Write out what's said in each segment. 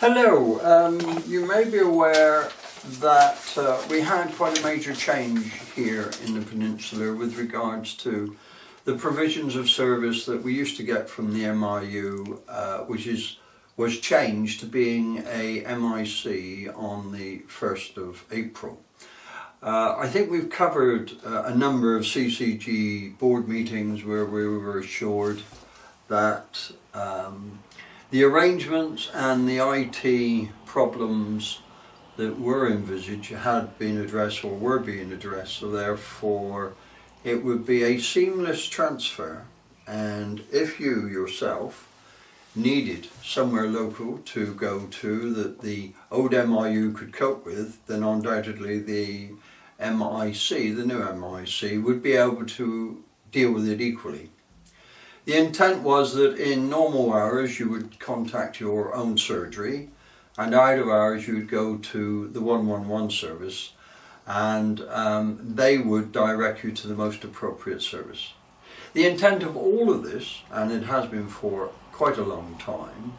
Hello, you may be aware that we had quite a major change here in the peninsula with regards to the provisions of service that we used to get from the MIU, was changed to being a MIC on the 1st of April. I think we've covered a number of CCG board meetings where we were assured that the arrangements and the IT problems that were envisaged had been addressed or were being addressed, so therefore it would be a seamless transfer, and if you yourself needed somewhere local to go to that the old MIU could cope with, then undoubtedly the MIC, the new MIC, would be able to deal with it equally. The intent was that in normal hours you would contact your own surgery, and out of hours you would go to the 111 service, and they would direct you to the most appropriate service. The intent of all of this, and it has been for quite a long time,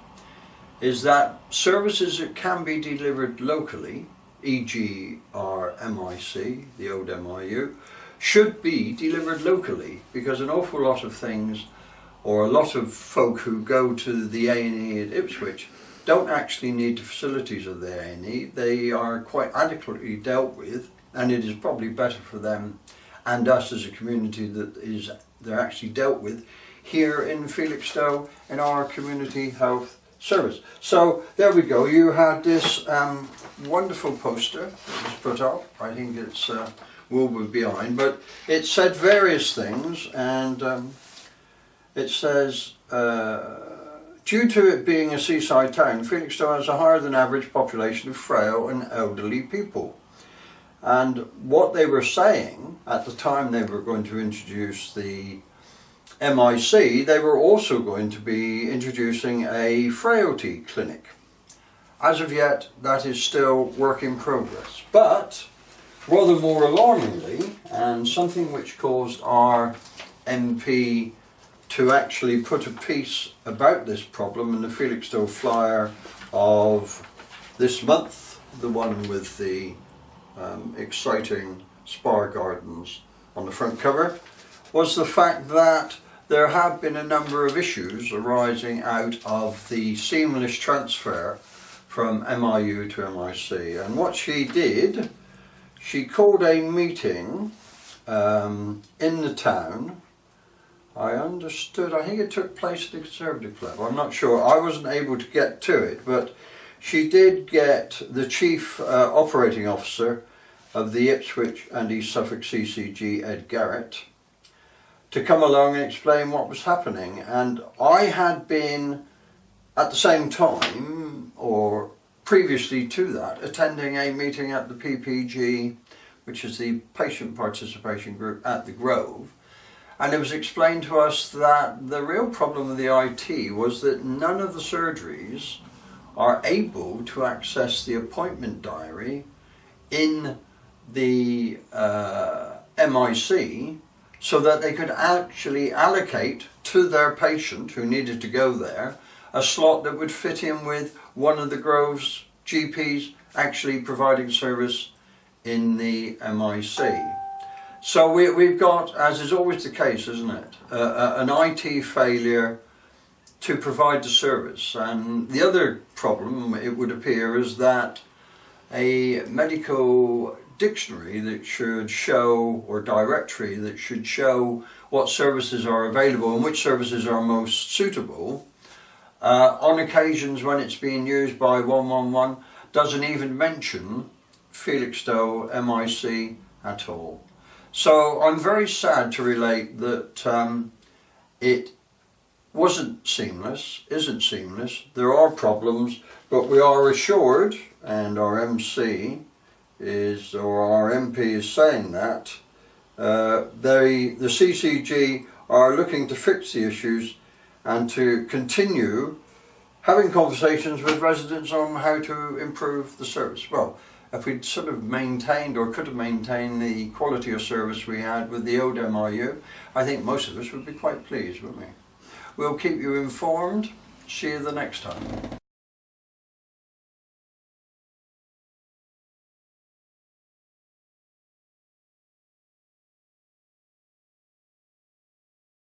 is that services that can be delivered locally, e.g. our MIC, the old MIU, should be delivered locally, because an awful lot of things, or a lot of folk who go to the A&E at Ipswich, don't actually need the facilities of the A&E. They are quite adequately dealt with, and it is probably better for them and us as a community that they're actually dealt with here in Felixstowe in our community health service. So there we go. You had this wonderful poster that was put up. I think it's will be behind, but it said various things, and it says, due to it being a seaside town, Felixstowe has a higher than average population of frail and elderly people. And what they were saying at the time they were going to introduce the MIC, they were also going to be introducing a frailty clinic. As of yet, that is still work in progress. But rather more alarmingly, and something which caused our MP to actually put a piece about this problem in the Felixstowe Flyer of this month, the one with the exciting Spar Gardens on the front cover, was the fact that there have been a number of issues arising out of the seamless transfer from MIU to MIC. And what she did, she called a meeting in the town. I understood, I think it took place at the Conservative Club, I'm not sure, I wasn't able to get to it, but she did get the Chief Operating Officer of the Ipswich and East Suffolk CCG, Ed Garrett, to come along and explain what was happening. And I had been, at the same time, or previously to that, attending a meeting at the PPG, which is the Patient Participation Group at the Grove. And it was explained to us that the real problem with the IT was that none of the surgeries are able to access the appointment diary in the MIC so that they could actually allocate to their patient who needed to go there a slot that would fit in with one of the Grove's GPs actually providing service in the MIC. So we've got, as is always the case, isn't it, an IT failure to provide the service. And the other problem, it would appear, is that a medical dictionary that should show, or directory that should show what services are available and which services are most suitable, on occasions when it's being used by 111, doesn't even mention Felixstowe MIC at all. So I'm very sad to relate that it wasn't seamless, isn't seamless. There are problems, but we are assured, and our MC is, or our MP is saying that, the CCG are looking to fix the issues and to continue having conversations with residents on how to improve the service. Well, if we'd sort of maintained, or could have maintained, the quality of service we had with the old MIU, I think most of us would be quite pleased, wouldn't we? We'll keep you informed. See you the next time.